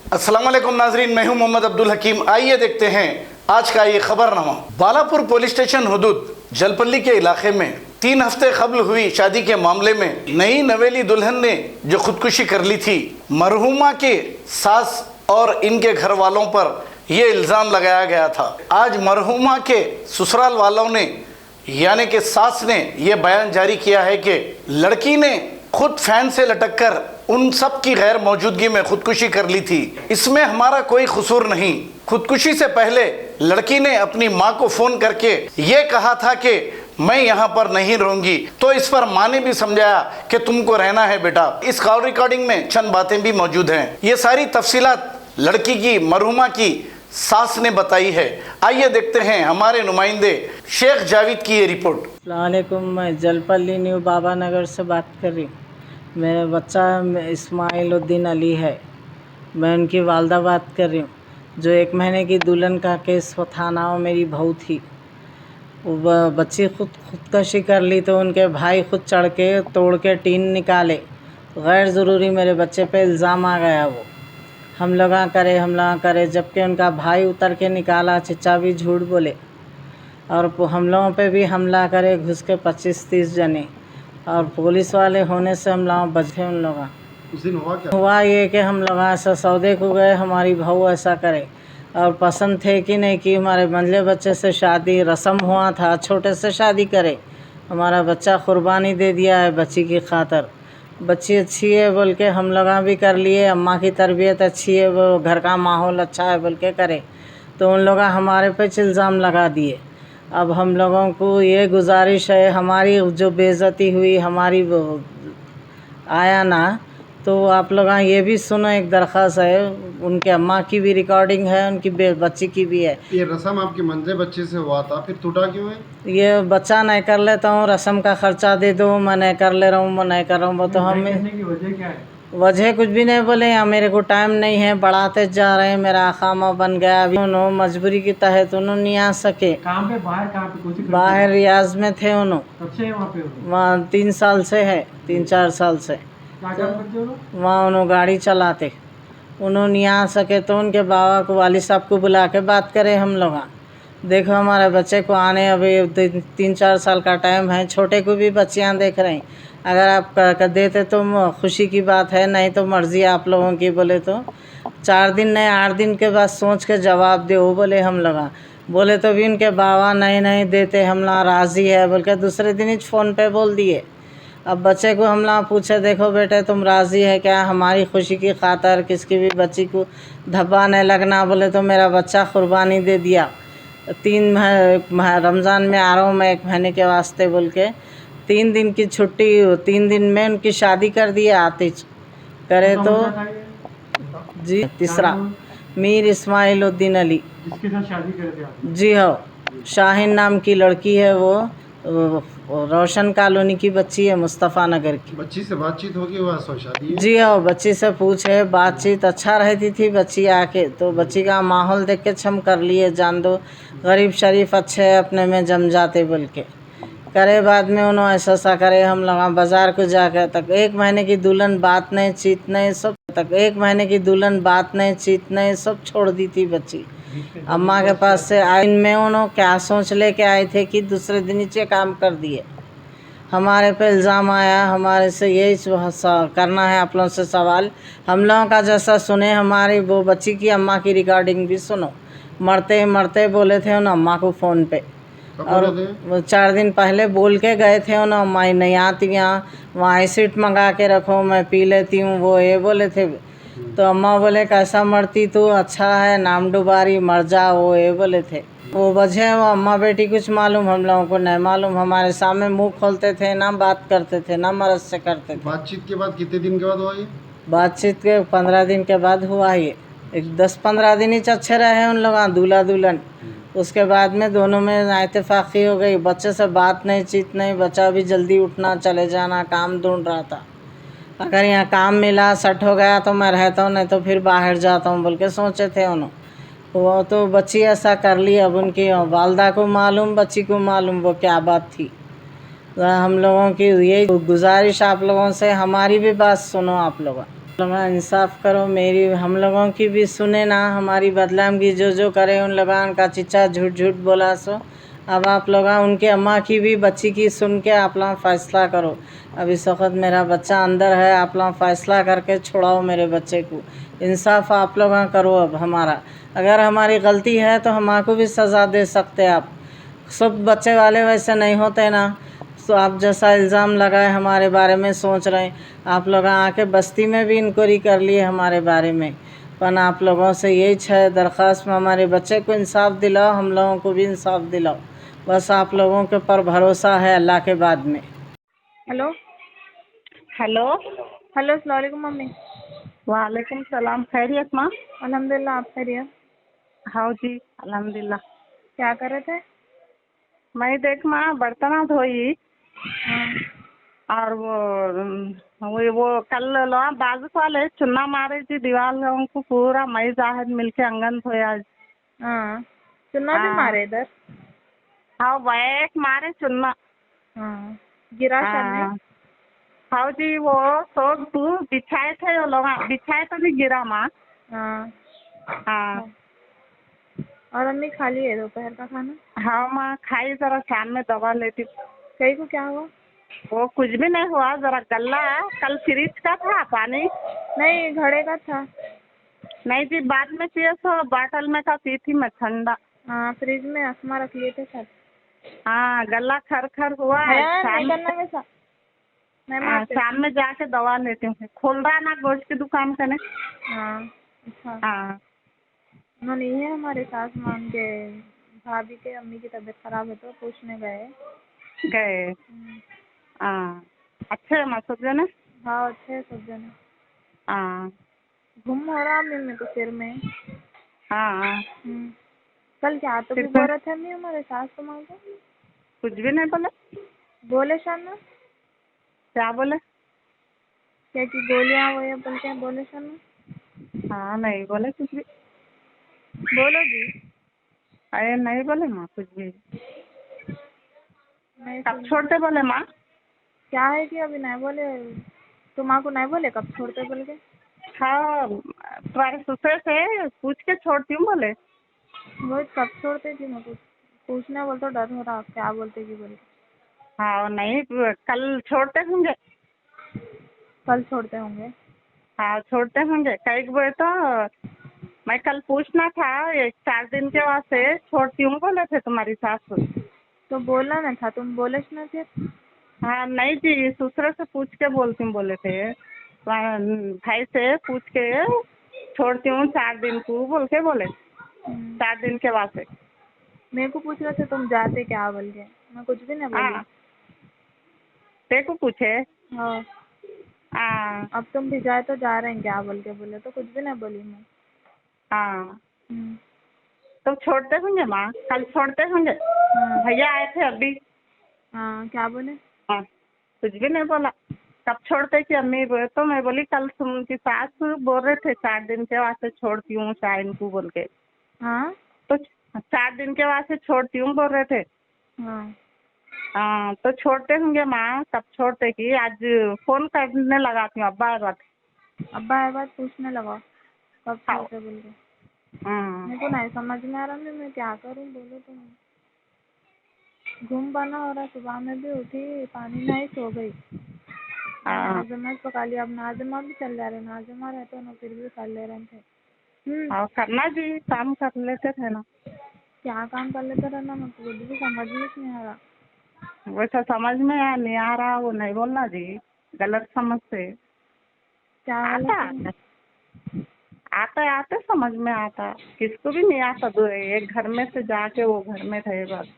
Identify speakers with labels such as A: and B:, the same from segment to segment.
A: अस्सलाम वालेकुम नाजरीन, मैं हूं मोहम्मद अब्दुल हकीम। आइए देखते हैं आज का ये खबरनामा। बालापुर पुलिस स्टेशन हुदूद जलपल्ली के इलाके में 3 हफ्ते कबल हुई शादी के मामले में नई नवेली दुल्हन ने जो खुदकुशी कर ली थी, मरहुमा के सास और इनके घर वालों पर यह इल्ज़ाम लगाया गया था। आज मरहुमा के ससुराल वालों ने यानी कि सास ने यह बयान जारी किया है कि लड़की ने खुद फैन से लटककर उन सब की गैर मौजूदगी में खुदकुशी कर ली थी। इसमें हमारा कोई कसूर नहीं। खुदकुशी से पहले लड़की ने अपनी माँ को फ़ोन करके ये कहा था कि मैं यहाँ पर नहीं रहूँगी, तो इस पर माँ ने भी समझाया कि तुमको रहना है बेटा। इस कॉल रिकॉर्डिंग में चंद बातें भी मौजूद हैं। ये सारी तफसीलात लड़की की मरहुमा की सास ने बताई है। आइए देखते हैं हमारे नुमाइंदे शेख जावेद की ये रिपोर्ट।
B: अस्सलाम वालेकुम, मैं जलपल्ली न्यू बाबा नगर से बात कर रही हूँ। मेरा बच्चा इस्माइल उद्दीन अली है। मैं उनकी वालदा बात कर रही हूँ। जो 1 महीने की दुल्हन का केस वो थाना में मेरी बहू थी। वो बच्ची खुदकशी कर ली तो उनके भाई खुद चढ़ के तोड़ के टीन निकाले। गैर ज़रूरी मेरे बच्चे पे इल्ज़ाम आ गया। वो हमला करे जबकि उनका भाई उतर के निकाला। चचा भी झूठ बोले और हम लोगों पे भी हमला करे घुस के 25-30 जने। और पुलिस वाले होने से हम लोग बचे। उन लोग
C: उस दिन हुआ क्या?
B: हुआ ये कि हम लोग ऐसा सौदे को गए, हमारी बहू ऐसा करे और पसंद थे कि नहीं कि हमारे मंझले बच्चे से शादी रस्म हुआ था, छोटे से शादी करे। हमारा बच्चा कुर्बानी दे दिया है बच्ची की खातर। बच्ची अच्छी है बोल के हम लोग भी कर लिए। अम्मा की तरबियत अच्छी है, वो घर का माहौल अच्छा है बोल के करे, तो उन लोग हमारे पे इल्ज़ाम लगा दिए। अब हम लोगों को ये गुजारिश है, हमारी जो बेइज्जती हुई हमारी आया ना, तो आप लोग ये भी सुनो, एक दरख्वास्त है। उनके अम्मा की भी रिकॉर्डिंग है, उनकी बच्ची की भी है।
C: ये रस्म आपके मंझले बच्चे से हुआ था, फिर टूटा क्यों है?
B: ये बच्चा नहीं कर लेता हूँ, रस्म का खर्चा दे दो, मैं नहीं कर ले रहा हूँ, मैं नहीं कर रहा हूँ। वो तो हम
C: वजह क्या है?
B: वजह कुछ भी नहीं बोले। या मेरे को टाइम नहीं है, बढ़ाते जा रहे हैं, मेरा अखामा बन गया। अभी उन्होंने मजबूरी की तहत उन्होंने नहीं आ सके।
C: काम पे बाहर कहाँ पे कुछ
B: बाहर रियाज में थे उन्होंने।
C: कब से वहाँ पे?
B: वहाँ 3 साल से है, 3-4 साल से
C: क्या काम करते हो?
B: वहाँ उन्होंने गाड़ी चलाते। उन्होंने नहीं आ सके तो उनके बाबा को, वाली साहब को बुला के बात करें हम लोग। देखो हमारे बच्चे को आने अभी 3-4 साल का टाइम है, छोटे को भी बच्चियाँ देख रही। अगर आप कर देते तो खुशी की बात है, नहीं तो मर्ज़ी आप लोगों की। बोले तो 4 दिन नहीं 8 दिन के बाद सोच के जवाब दो बोले हम लोग। बोले तो भी उनके बाबा नहीं देते, हम लोग राज़ी है बोल के दूसरे दिन ही फ़ोन पे बोल दिए। अब बच्चे को हम लोग पूछे, देखो बेटे तुम राज़ी है क्या हमारी खुशी की खातर, किसकी भी बच्ची को धब्बा नहीं लगना। बोले तो मेरा बच्चा कुर्बानी दे दिया। 3 रमज़ान में आ रहा हूँ मैं 1 महीने के वास्ते बोल के 3 दिन की छुट्टी, 3 दिन में उनकी शादी कर दी। आते करे तो जी तीसरा मीर इस्माइल उद्दीन अली,
C: जिसके साथ शादी करते आप?
B: जी हाँ, शाहीन नाम की लड़की है। वो रोशन कॉलोनी की बच्ची है, मुस्तफ़ा नगर की।
C: बच्ची से बातचीत होगी, वहाँ सो शादी है?
B: जी हाँ, बच्ची से पूछे, बातचीत अच्छा रहती थी बच्ची आके, तो बच्ची का माहौल देख के छम कर लिए। जान दो गरीब शरीफ अच्छे अपने में जम जाते बोल के करे। बाद में उन्होंने ऐसा करे। हम लोग बाज़ार को जाकर तक 1 महीने की दुल्हन बात नहीं चीत नहीं सब, तक 1 महीने की दुल्हन बात नहीं चीत नहीं सब छोड़ दी थी बच्ची। अम्मा के पास से आए में उन्होंने क्या सोच लेके आए थे कि दूसरे दिन नीचे काम कर दिए। हमारे पे इल्ज़ाम आया। हमारे से यही करना है आप लोगों से सवाल। हम लोगों का जैसा सुने, हमारी वो बच्ची की अम्मा की रिकॉर्डिंग भी सुनो। मरते बोले थे उन अम्मा को फ़ोन पे, और वो 4 दिन पहले बोल के गए थे उन अम्मा नहीं आती यहाँ, वहाँ एसिड मंगा के रखो मैं पी लेती हूँ, वो ये बोले थे। तो अम्मा बोले कैसा मरती तू, अच्छा है नाम डुबारी मर जा, वो ये बोले थे। वो वजह वो अम्मा बेटी कुछ मालूम, हम लोगों को नहीं मालूम। हमारे सामने मुंह खोलते थे ना, बात करते थे ना, मर्द से करते थे।
C: बातचीत के बाद कितने दिन के बाद हुआ ये?
B: बातचीत के 15 दिन के बाद हुआ ये। एक 10-15 दिन ही अच्छे रहे उन लोग दूल्हा दुल्हन। उसके बाद में दोनों में इत्तेफाकी हो गई। बच्चे से बात नहीं चीत नहीं, बच्चा भी जल्दी उठना चले जाना, काम ढूंढ रहा था। अगर यहाँ काम मिला सेट हो गया तो मैं रहता हूँ, नहीं तो फिर बाहर जाता हूँ बोल के सोचे थे उन्होंने। वो तो बच्ची ऐसा कर ली। अब उनकी वालदा को मालूम, बच्ची को मालूम वो क्या बात थी। हम लोगों की यही गुजारिश आप लोगों से, हमारी भी बात सुनो आप लोग। लोगों इंसाफ करो, मेरी हम लोगों की भी सुने ना, हमारी बदनाम की जो करे उन लोगों का चिच्चा झूठ झूठ बोला सो। अब आप लोग उनके अम्मा की भी बच्ची की सुन के आप लोग फैसला करो। अब इस वक्त मेरा बच्चा अंदर है, आप लोग फैसला करके छुड़ाओ मेरे बच्चे को। इंसाफ आप लोग करो। अब हमारा अगर हमारी गलती है तो हमको भी सज़ा दे सकते आप। सब बच्चे वाले वैसे नहीं होते ना, तो आप जैसा इल्ज़ाम लगाए हमारे बारे में सोच रहे हैं। आप लोग आके बस्ती में भी इंक्वायरी कर लिए हमारे बारे में, पर आप लोगों से यही है दरख्वास्त में, हमारे बच्चे को इंसाफ दिलाओ, हम लोगों को भी इंसाफ दिलाओ। बस आप लोगों के पर भरोसा है अल्लाह के बाद में।
D: Hello
E: hello.
D: हेलो अस्सलाम वालेकुम मम्मी।
E: वालेकुम सलाम। खैरियत माँ?
D: अल्हम्दुलिल्लाह, आप खैरियत?
E: हाँ जी अल्हम्दुलिल्लाह।
D: क्या कर रहे थे?
E: मैं देख माँ बर्तन धोई
D: हाँ
E: और वो कल लो बाजू वाले चुन्ना मारे थी दीवार को पूरा मैं जाहिद मिलके अंगन धोया।
D: हाँ, चुन्ना भी
E: हाँ
D: मारे इधर?
E: हाँ बैक मारे चुन्ना।
D: हाँ, गिरा शायद
E: हाँ हाँ जी वो तो तू बिछाए थे वो लोग बिछाए तो नहीं गिरा माँ।
D: हाँ।
E: हाँ
D: और अम्मी खा लिए दोपहर का खाना?
E: हाँ माँ खाई, जरा शाम में दवा लेती।
D: कहीं को क्या हुआ?
E: वो कुछ भी नहीं हुआ, जरा गला कल फ्रिज का था पानी।
D: नहीं, घड़े का था।
E: नहीं जी बाद में पिए तो बॉटल में का पी थी मैं ठंडा।
D: हाँ, फ्रिज में असमा रख लिए थे शायद।
E: हाँ गला खर खर हुआ।
D: भैया नहीं
E: शाम
D: करना वैसा, नहीं मारते।
E: शाम में जाके दवा लेती हूँ। खोल रहा ना गोश्त की दुकान का ने।
D: हाँ अच्छा।
E: हाँ
D: उन्होंने ये है हमारे सास मान के भाभी के अम्मी की तबीयत खराब है तो पूछने गए।
E: गए। हाँ अच्छे है मसूद ने।
D: हाँ अच्छे है सब जने।
E: हाँ
D: घूम हो रहा मेरे को सिर में।
E: हाँ
D: कल क्या तो भी
E: सिर
D: बोल
E: पे
D: रहे थे नहीं हमारे सास तुम्हारे को?
E: कुछ भी नहीं बोले।
D: बोले शाना
E: क्या बोले?
D: क्या की गोलियां वो ये बोल के बोले शाना?
E: हाँ नहीं बोले कुछ भी।
D: बोलो जी।
E: अरे नहीं बोले माँ कुछ भी।
D: नहीं
E: कब
D: सुन।
E: छोड़ते बोले माँ?
D: क्या है कि अभी नहीं बोले, तुम्हारे को नहीं बोले कब छोड़ते बोल के?
E: हाँ तुम्हारे ससुर से पूछ के छोड़ती हूँ बोले।
D: वो कब छोड़ते जी, मैं पूछने बोल तो डर हो रहा क्या बोलते कि बोल के।
E: हाँ नहीं कल छोड़ते होंगे।
D: कल छोड़ते होंगे?
E: हाँ छोड़ते होंगे कई बोले तो मैं कल पूछना था, 4 दिन के वास्ते छोड़ती हूँ बोले थे तुम्हारी सास।
D: तो बोलना ना था, तुम बोले ना फिर।
E: हाँ नहीं जी ससुर से पूछ के बोलती हूँ बोले थे, भाई से पूछ के छोड़ती हूँ 4 दिन को बोल के बोले। 4 दिन के वास्ते
D: मेरे को पूछ रहे थे तुम जाते क्या बोल के, मैं कुछ भी नहीं बोली।
E: हाँ देखो पूछे।
D: हाँ
E: हाँ
D: अब तुम भी जाए तो जा रहे हैं क्या बोल के बोले तो कुछ भी नहीं बोली मैं।
E: हाँ तो छोड़ते होंगे माँ, कल छोड़ते होंगे।
D: हाँ
E: भैया आए थे अभी।
D: हाँ क्या बोले?
E: हाँ कुछ भी नहीं बोला। कब छोड़ते कि अम्मी बोले तो मैं बोली कल तुमकी सास बोल रहे थे 4 दिन के वास्ते छोड़ती हूँ शायद को बोल के।
D: हाँ
E: तो 4 दिन के वास्ते छोड़ती हूँ बोल रहे थे।
D: हाँ
E: हाँ तो छोड़ते होंगे माँ, कब छोड़ते कि आज फोन करने लगाती हूँ अब्बा बात।
D: अब्बा ये बात पूछने लगा कब
E: हाँ
D: छोड़ते बोल के।
E: हाँ
D: मेरे को नहीं समझ में आ रहा मैं क्या करूँ बोलो तुम। घूम बना हो रहा, सुबह में भी उठी पानी नहीं सो गई।
E: हाँ
D: नाजमा पका लिया, अब नाजमा भी चल जा रहे, नाजमा रहते ना फिर भी कर ले रहे थे।
E: हाँ करना जी काम कर लेते थे ना।
D: क्या काम कर लेते रहना, मैं खुद भी समझ में नहीं आ रहा।
E: वैसा समझ में नहीं आ रहा वो नहीं बोलना जी, गलत समझ से।
D: क्या
E: आता
D: गलत?
E: आता आते समझ में आता, किसको भी नहीं आता। दो एक घर में से जाके वो घर में रहे बस।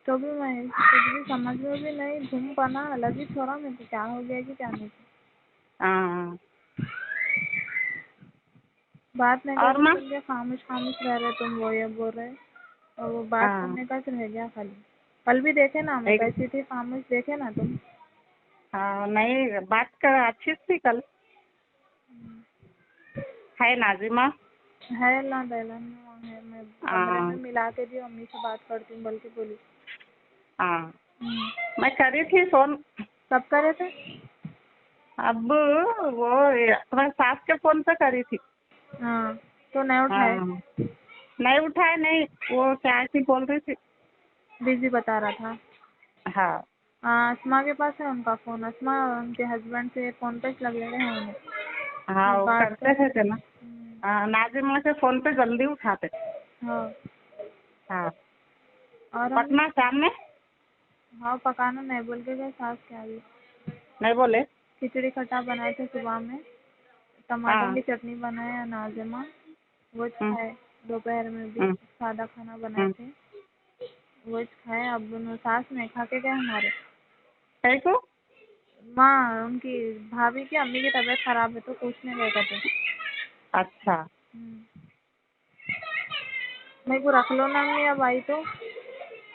D: तो भी मैं कुछ भी समझ में भी नहीं, घूम पाना अलग ही छोड़ा मेरे को, क्या हो गया कि क्या नहीं।
E: हाँ
D: बात नहीं
E: और माँ?
D: करते खामोश खामोश रह रहे तुम, वो ये बोल रहे और वो बात
E: हाँ
D: करने का रह गया खाली। कल भी देखे ना मैं
E: एक
D: कैसी थी, खामोश देखे ना तुम।
E: हाँ नहीं बात कर अच्छी थी कल। है नाजिमा?
D: है ना दहलन में है, मैं कमरे में
E: हाँ
D: मिला के भी अम्मी से बात करती हूँ बल्कि बोली।
E: हाँ मैं करी थी फोन।
D: कब करे थे?
E: अब वो तुम्हारे सास के फोन पे करी थी।
D: हाँ तो नहीं उठाए?
E: हाँ, नहीं उठाए नहीं, वो क्या ऐसी बोल रही थी।
D: बिजी बता रहा था।
E: हाँ
D: हाँ अस्मा के पास है उनका फ़ोन। अस्मा उनके हस्बैंड से फ़ोन पे लगे रहे हैं उन्हें।
E: हाँ, वो
D: बात
E: करते
D: कर।
E: थे ना। हाँ, नाजिमा के फोन पे जल्दी उठाते।
D: हाँ
E: हाँ,
D: और हम
E: पटना शाम में
D: हाँ पकाना नहीं बोल के गए सास के आगे।
E: नहीं बोले।
D: खिचड़ी खट्टा बनाए थे सुबह में, टमाटर
E: हाँ।
D: की चटनी बनाए नाजिमा, वो
E: हम्म,
D: खाए। दोपहर में भी
E: हम्म,
D: सादा खाना बनाए
E: हम्म।
D: थे, वो खाए। अब सास नहीं खा के गए हमारे।
E: कैसे?
D: माँ उनकी भाभी की अम्मी की तबीयत खराब है तो पूछने गए कहते।
E: अच्छा।
D: मेरे को रख लो ना अम्मी अब आई तो।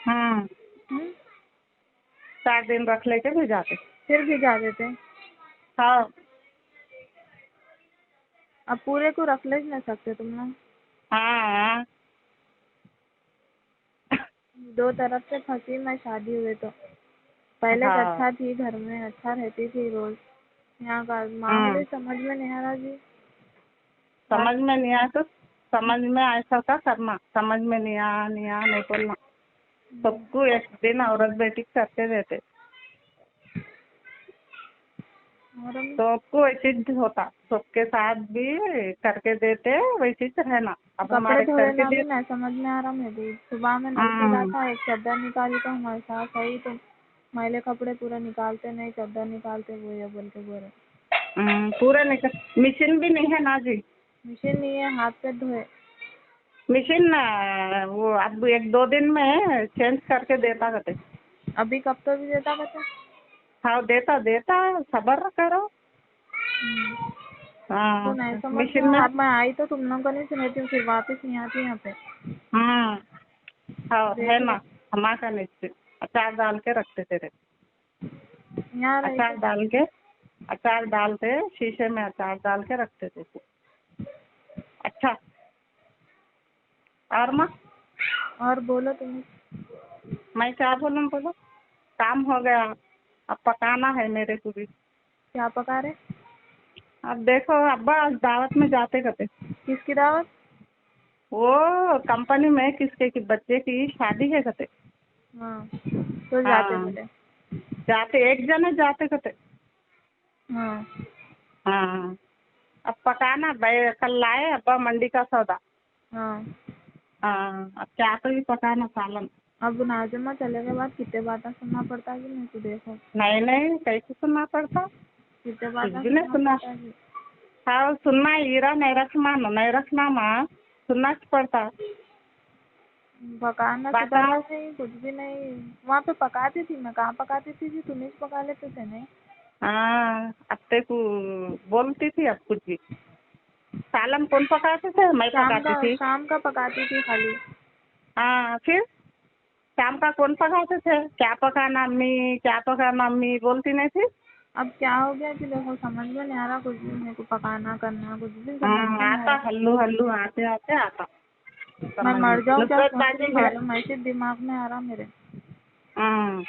E: हम्म, 4 दिन रख लेके भी जाते।
D: फिर भिजा देते।
E: हाँ
D: अब पूरे को रख ले नहीं सकते तुम लोग।
E: हाँ।
D: दो तरफ से फंसी मैं शादी हुए तो। पहले से
E: हाँ।
D: अच्छा थी, घर में अच्छा रहती थी रोज। यहाँ का माहौल ही समझ में नहीं आ रहा जी।
E: समझ में नहीं आया तो समझ में ऐसा का करना, समझ में नहीं आया नहीं बोलना। सबको एक दिन औरत बेटी करके देते,
D: और हम
E: सबको वैसे ही होता, सबके साथ भी करके देते, वैसे ही रहना। अब
D: कपड़े
E: हमारे
D: धोए
E: करके
D: ना भी
E: दे।
D: नहीं समझ में आ रहा मेरे। सुबह में नल चला था, एक चादर निकाली तो हमारे सास आई तो मैले कपड़े पूरा निकालते नहीं, चादर निकालते वो ये बोल के बोले।
E: पूरा निकल, मशीन भी नहीं है ना जी।
D: मशीन नहीं है, हाथ पे धोए।
E: मशीन वो अब 1-2 दिन में चेंज करके देता कहते।
D: अभी कब तो भी देता कहते।
E: हाँ, देता देता, सब्र करो।
D: तो
E: हाँ,
D: नहीं समझ में
E: मशीन में।
D: अब मैं आई तो तुम लोग को नहीं सुनती हूँ, फिर वापस नहीं आती यहाँ पे।
E: हाँ है
D: देख लो
E: ना, हमारा निश्चित अचार डाल के रखते थे।
D: यहाँ रही
E: अचार
D: तो।
E: डाल के, अचार डालते, शीशे में अचार डाल के रखते थे। अच्छा। और माँ,
D: और बोलो तुम।
E: मैं क्या बोलूँ, बोलो। काम हो गया, अब पकाना है मेरे को भी।
D: क्या पका रहे?
E: अब देखो, अब्बा आज दावत में जाते कहते।
D: किसकी दावत?
E: वो कंपनी में किसके की बच्चे की शादी है कहते।
D: हाँ तो जाते
E: हाँ,
D: बोले।
E: जाते, एक जने जाते कहते।
D: हाँ
E: हाँ, अब पकाना भाई, कल लाए अब्बा मंडी का सौदा।
D: हाँ।
E: हाँ, अब क्या तो ही पकाना सालन।
D: अब नाजिमा चले के बाद कितने बातें सुनना पड़ता है कि नहीं तो देखो।
E: नहीं नहीं, कैसे सुनना पड़ता,
D: कितने
E: कुछ
D: बातें
E: भी नहीं
D: सुनना
E: सुनना।
D: पड़ता है कि।
E: हाँ, सुनना हीरा नहीं रखना, नहीं रखना माँ, सुनना पड़ता।
D: पकाना
E: बाता।
D: सिखाना नहीं, कुछ भी नहीं। वहाँ पे पकाती थी मैं, कहाँ पकाती थी जी, तुम ही पका लेते थे नहीं।
E: हाँ, अत्ते को बोलती थी अब कुछ भी। सालन कौन पकाते थे, मैं पकाती थी।
D: शाम का पकाती थी खाली।
E: हाँ, फिर शाम का कौन पकाते थे, क्या पकाना अम्मी, क्या पकाना अम्मी बोलती नहीं थी।
D: अब क्या हो गया कि देखो समझ में नहीं आ रहा कुछ भी, मेरे को पकाना करना कुछ भी समझ में नहीं आ
E: आता
D: रहा।
E: हल्लू हल्लू आते आते आता
D: मैं
E: समझ में।
D: मर जाऊँ क्या
E: नुसरत
D: सोच रही
E: बाजी
D: हूँ,
E: है।
D: मालूम ऐसे दिमाग में आ रहा मेरे।
E: हाँ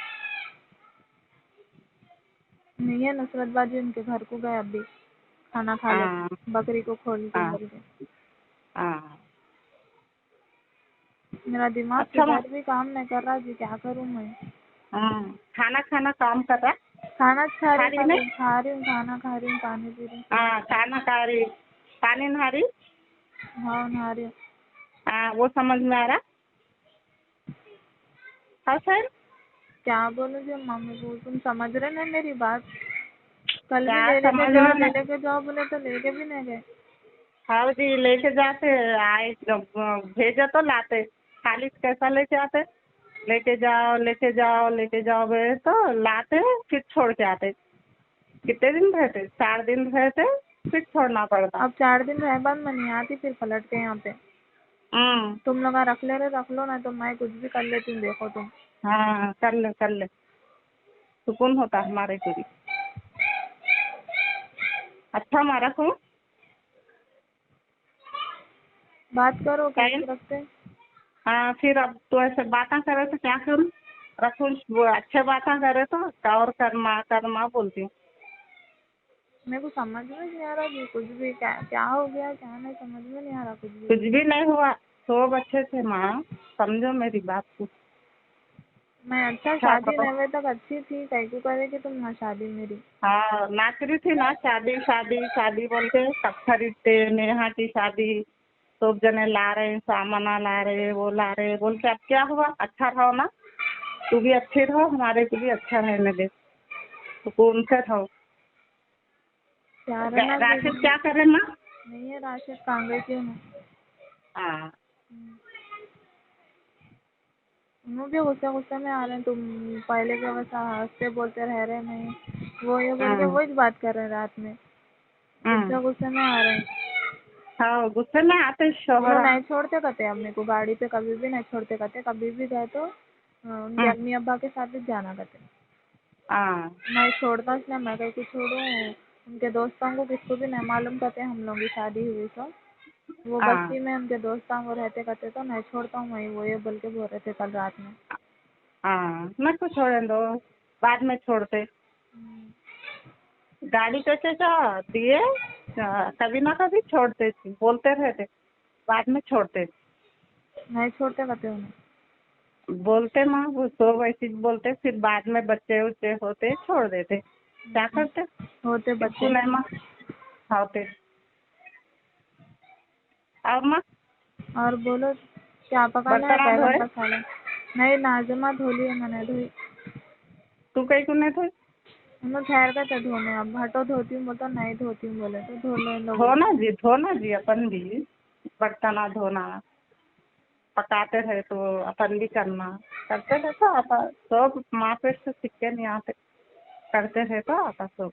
D: नहीं है नुसरत बाजी उनके घर को गए अभी, खाना खा ले
E: हाँ
D: बकरी को खोल के
E: हाँ
D: बोल के।
E: हाँ।
D: मेरा दिमाग
E: अच्छा माँ।
D: किधर भी काम नहीं कर रहा जी, क्या करूँ मैं।
E: हाँ, खाना खाना काम कर रहा।
D: खाना खा
E: खा रही नहीं।
D: रही हूँ, खाना खा रही हूँ, पानी पी रही
E: हाँ, खाना खा रही, पानी नहा रही।
D: हूँ। हाँ नहा रही हूँ।
E: हाँ, वो समझ में आ रहा। हाँ सर।
D: क्या बोलूँ जी मम्मी को, तुम समझ रहे नहीं मेरी बात। कल भी
E: क्या
D: ले
E: समझ
D: लेके
E: में
D: जाओ ले
E: नहीं।
D: लेके जाओ बोले तो लेके भी नहीं गए।
E: हाँ जी, लेके जाते आए जब भेजे तो लाते, खाली कैसा लेके आते। लेके जाओ लेके जाओ लेके जाओ गए तो लाते, फिर छोड़ के आते। कितने दिन रहते, 4 दिन रहते, फिर छोड़ना पड़ता।
D: अब 4 दिन रह बाद मैं नहीं आती फिर पलट के यहाँ पे।
E: हम्म।
D: तुम लोग रख ले रहे रख लो ना, तो मैं कुछ भी कर लेती हूँ देखो तुम।
E: हाँ, कर ले कर ले, सुकून होता हमारे को भी। अच्छा मैं रखूँ।
D: बात करो
E: टाइम।
D: कैसे रखते।
E: हाँ, फिर अब तो ऐसे बातें करे तो क्या करूँ, रखूँ। वो अच्छे बातें करे तो और करना करना बोलती हूँ।
D: मेरे को समझ में नहीं आ रहा कि कुछ भी क्या क्या हो गया, क्या नहीं समझ में नहीं आ रहा कुछ भी।
E: कुछ भी नहीं हुआ, सब अच्छे थे माँ, समझो मेरी बात को।
D: मैं अच्छा
E: क्या
D: शादी
E: करो?
D: नवे तक अच्छी थी, कहीं को करेगी तुम ना शादी मेरी।
E: हाँ, नाच रही थी ना, शादी शादी शादी बोल के सब खरीदते, नेहा की शादी, सब जने ला रहे, सामाना ला रहे, वो ला रहे, बोल के अब क्या हुआ, अच्छा रहो ना, तू भी अच्छे रहो, हमारे को भी अच्छा रहने दे, सुकून से रहो।
D: प्यार है ना
E: राशिद
D: दीदी।
E: क्या करे माँ?
D: नहीं है राशिद, कहाँ गई थी उन्हें।
E: हाँ
D: उन्होंने भी गुस्से गुस्से में आ रहे हैं, तुम पहले के वैसा हंसते बोलते रह रहे नहीं, वो ये बोल के
E: हाँ
D: वही बात कर रहे हैं रात में, गुस्से गुस्से में आ रहे हैं।
E: हाँ, गुस्से में आते
D: वो लोग
E: शोहर।
D: नहीं छोड़ते कहते अपने को, गाड़ी पे कभी भी नहीं छोड़ते कहते, कभी भी गए तो उनके अम्मी अब्बा के साथ ही जाना कहते।
E: हाँ
D: नहीं छोड़ता इसलिए मैं कहीं को छोड़ूं, उनके दोस्तों को किसको भी नहीं मालूम कहते हम लोग की शादी हुई तो वो
E: हाँ
D: बस्ती में उनके दोस्तों को रहते कहते तो नहीं छोड़ता हूँ वही, वो ये बोल के बोल रहे थे कल रात में।
E: हाँ, मैं को छोड़े दो, बाद में छोड़ते। गाड़ी कैसे का दिए, कभी ना कभी छोड़ते थी, बोलते रहते, बाद में छोड़ते।
D: नहीं छोड़ते कहते उन्हें।
E: बोलते ना, वो तो वैसे बोलते, फिर बाद में बच्चे उच्चे होते छोड़ देते, क्या करते?
D: होते बच्चे।
E: नहीं माँ, होते। और माँ,
D: और बोलो क्या पकाना है,
E: बर्तन
D: बैगन
E: धोए?
D: का सालन। नहीं नाजमा धो लिए मैंने, धोई।
E: तू कहीं को नहीं थे?
D: मैं ठहर कर तो धोने, अब हटो धोती हूँ बोलता नहीं धोती हूँ बोले तो धो लो इन लोगों।
E: धोना जी अपन भी, बर्तन धोना, पकाते रहे तो अपन भी करना, करते रहे तो आता सब, माँ पेट से सीख के नहीं आते, करते रहे तो आता सब।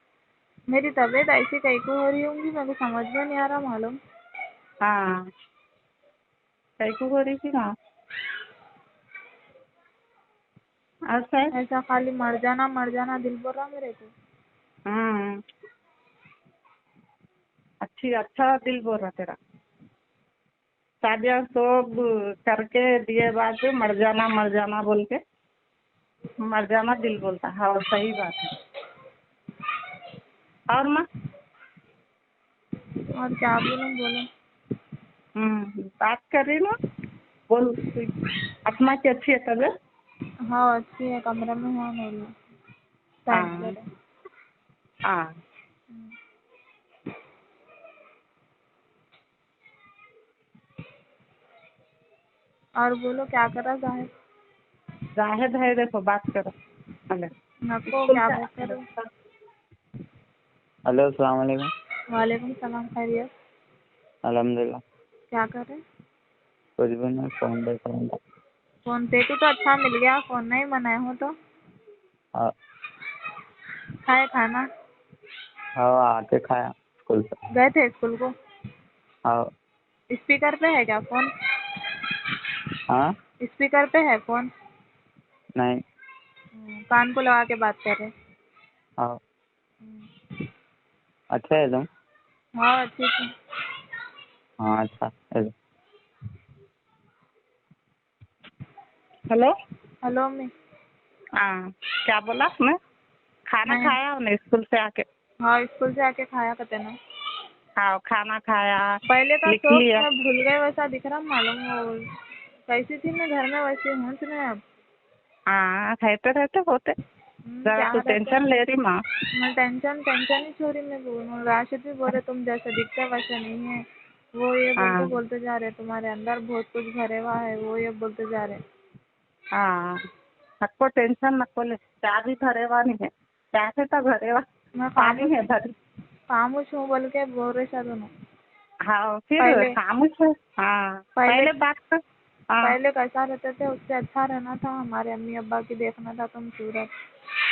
D: मेरी तबीयत ऐसी कहीं को हो रही होंगी, मेरे को समझ में नहीं आ रहा मालूम।
E: हाँ, कहीं को हो रही थी ना, और सर।
D: ऐसा खाली मर जाना दिल बोल रहा मेरे को।
E: हम्म, अच्छा दिल बोल रहा तेरा, शादियाँ सब करके दिए बाद मर जाना बोल के, मर जाना दिल बोलता है। हाँ सही बात है। और माँ,
D: और क्या बोलूँ बोलो।
E: बात कर रही ना, बोल। अपना की अच्छी है तबीयत?
D: हाँ अच्छी है, कमरे में है मेरी, साइड
E: हाँ
D: पर है।
E: हाँ।
D: और बोलो क्या करा जाहिर।
E: जाहिद है, देखो बात करो। हेलो,
D: नको
E: स्कूल
D: क्या
E: से।
D: बात करो।
F: हेलो अस्सलाम वालेकुम।
D: वालेकुम सलाम, खैरियत।
F: अल्हम्दुलिल्लाह।
D: क्या कर रहे।
F: कुछ भी नहीं, फोन देख रहा था।
D: फोन पे तो अच्छा मिल गया, फोन नहीं बनाए हो तो।
F: हाँ
D: खाए खाना।
F: हाँ, आके खाया स्कूल से।
D: गए थे स्कूल को।
F: हाँ
D: स्पीकर पे है क्या फोन।
F: हाँ।
D: स्पीकर पे है फोन।
F: नहीं।
D: कान को लगा के बात कर रहे।
F: हाँ, अच्छा है तुम।
D: हाँ अच्छी थी।
F: हाँ अच्छा है।
E: हेलो।
D: हेलो अम्मी।
E: हाँ, क्या बोला आपने? खाना
D: मैं
E: खाया उन्हें स्कूल से आके?
D: हाँ स्कूल से आके खाया करते ना।
E: हाँ, खाना खाया,
D: पहले का
E: लिख
D: शौक
E: लिया।
D: मैं भूल गए, वैसा दिख रहा मालूम वो कैसी थी मैं घर में वैसी हूँ मैं अब।
E: हाँ, रहते रहते होते। जरा
D: क्या
E: तू
D: रहते।
E: टेंशन ले रही माँ।
D: मैं टेंशन ही छोड़ी, मैं बोल राशिद भी बोल रहे तुम जैसे दिखते वैसे नहीं है, वो ये
E: हाँ
D: बोलते जा रहे तुम्हारे अंदर बहुत कुछ भरे हुआ है, वो ये बोलते जा रहे।
E: हाँ, नको टेंशन नको ले, क्या भी भरेवा नहीं है, क्या से तो भरेवा,
D: मैं
E: पानी है भरी।
D: खामोश हूँ बोल के बोल रहे शायद उन्होंने।
E: हाँ, फिर
D: पहले
E: खामोश है। हाँ,
D: पहले
E: पहले बात कर। हाँ
D: पहले कैसा रहते थे उससे अच्छा रहना था, हमारे अम्मी अब्बा की देखना था तुम सूरत,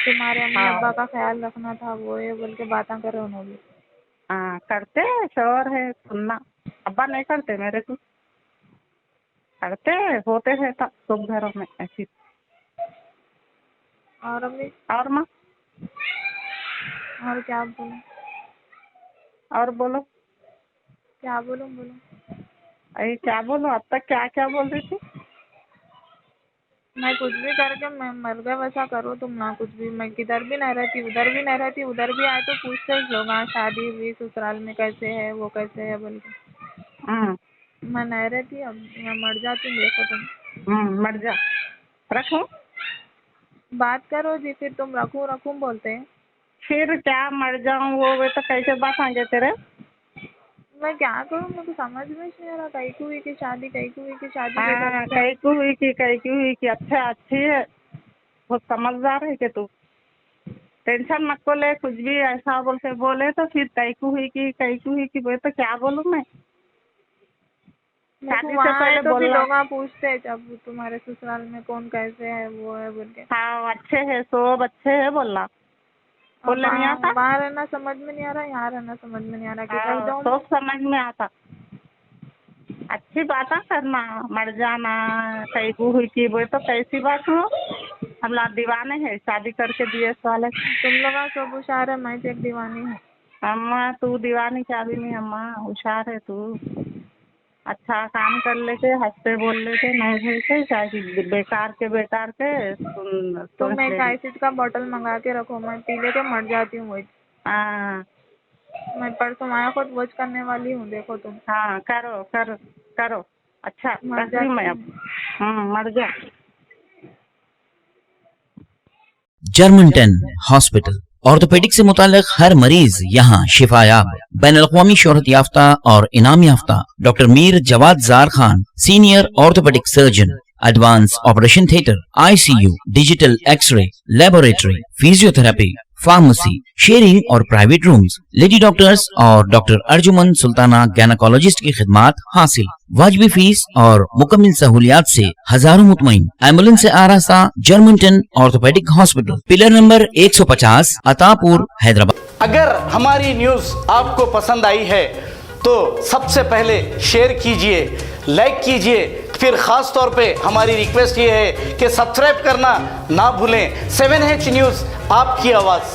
D: तुम्हारे अम्मी
E: हाँ
D: अब्बा का ख्याल रखना था, वो ये बोल के बातें करे उन्होंने।
E: हाँ, करते हैं, शोर है सुनना, अब्बा नहीं करते मेरे को, करते होते हैं सब सब घरों में ऐसी।
D: और अम्मी।
E: और माँ,
D: और क्या बोलूं।
E: और बोलो।
D: क्या बोलूं बोलो।
E: अरे क्या बोलो, अब तक क्या क्या बोल रही थी?
D: मैं कुछ भी करके मैं मर गए वैसा करो तुम ना, कुछ भी। मैं किधर भी नहीं रहती, उधर भी नहीं रहती, उधर भी आए तो पूछते ही लोग, हाँ शादी हुई ससुराल में, कैसे है वो, कैसे है बोल के। मैं नहीं रहती, अब मैं मर जाती हूँ, देखो तुम।
E: मर जा। रखूं?
D: बात करो जी, फिर तुम रखूं रखूं बोलते हैं।
E: फिर क्या मर जाऊं वो तो कैसे बात आगे तेरे?
D: मैं क्या करूँ, मुझे तो समझ में नहीं आ रहा, कहीं को हुई की शादी, कहीं को हुई की शादी के
E: हाँ,
D: घर से।
E: कहीं को हुई कि अच्छा अच्छी है, बहुत समझदार है कि तू। टेंशन मत को ले, कुछ भी ऐसा बोलते बोले तो फिर कहीं को हुई कि वो तो क्या बोलूं मैं?
D: मेरे को
E: शादी से
D: वहाँ आए
E: पहले
D: तो भी
E: बोलना।
D: लोग वहाँ पूछते हैं जब तुम्हारे ससुराल में कौन कैसे है वो है बोल के।
E: हाँ, अच्छे है, सब अच्छे है बोलना। बोलने नहीं आता?
D: वहाँ रहना समझ में नहीं आ रहा, यहाँ रहना समझ में नहीं आ रहा, कि कहीं जाऊँ
E: सब समझ में आता। अच्छी बात करना, मर जाना कहीं को हुई कि वो तो कैसी बात हो? हम लोग दीवाने हैं शादी करके दिए वाले।
D: तुम लोग सब होशियार है, मैं तो एक दीवानी हूँ।
E: अम्मा तू दीवानी क्या भी नहीं अम्मा, होशियार है तू। अच्छा काम कर लेते, हंसते बोल लेते, नहीं बोलते चाहे बेकार के
D: तो मैं एक एसिड का बोतल मंगा के रखो, मैं पी लेके मर जाती हूँ वही।
E: हाँ
D: मैं परसों आया खुद वॉच करने वाली हूँ, देखो तुम।
E: हाँ, करो। अच्छा
D: मर
E: रख रही मैं अब। मर जा।
G: जर्मन 10 हॉस्पिटल ऑर्थोपेडिक से मुताल्लिक हर मरीज यहाँ शिफायाब। बैनुल-अक़वामी शोहरत याफ्ता और इनाम याफ्ता doctor Mir Jawad Jar Khan, senior orthopaedic surgeon, advance operation theatre, ICU, digital x ray, laboratory, physiotherapy, pharmacy, sharing और प्राइवेट रूम्स, लेडी डॉक्टर्स और डॉक्टर अर्जुमन सुल्ताना गैनकोलॉजिस्ट की खिदमात हासिल। वाजिबी फीस और मुकम्मल सहूलियात से हजारों मुतमईन। एम्बुलेंस से आरास्ता German 10 orthopaedic hospital, pillar number 150, Attapur, Hyderabad.
A: अगर हमारी न्यूज़ आपको पसंद आई है तो सबसे पहले शेयर कीजिए, लाइक कीजिए, फिर ख़ास तौर पे हमारी रिक्वेस्ट ये है कि सब्सक्राइब करना ना भूलें। 7H न्यूज़, आपकी आवाज़।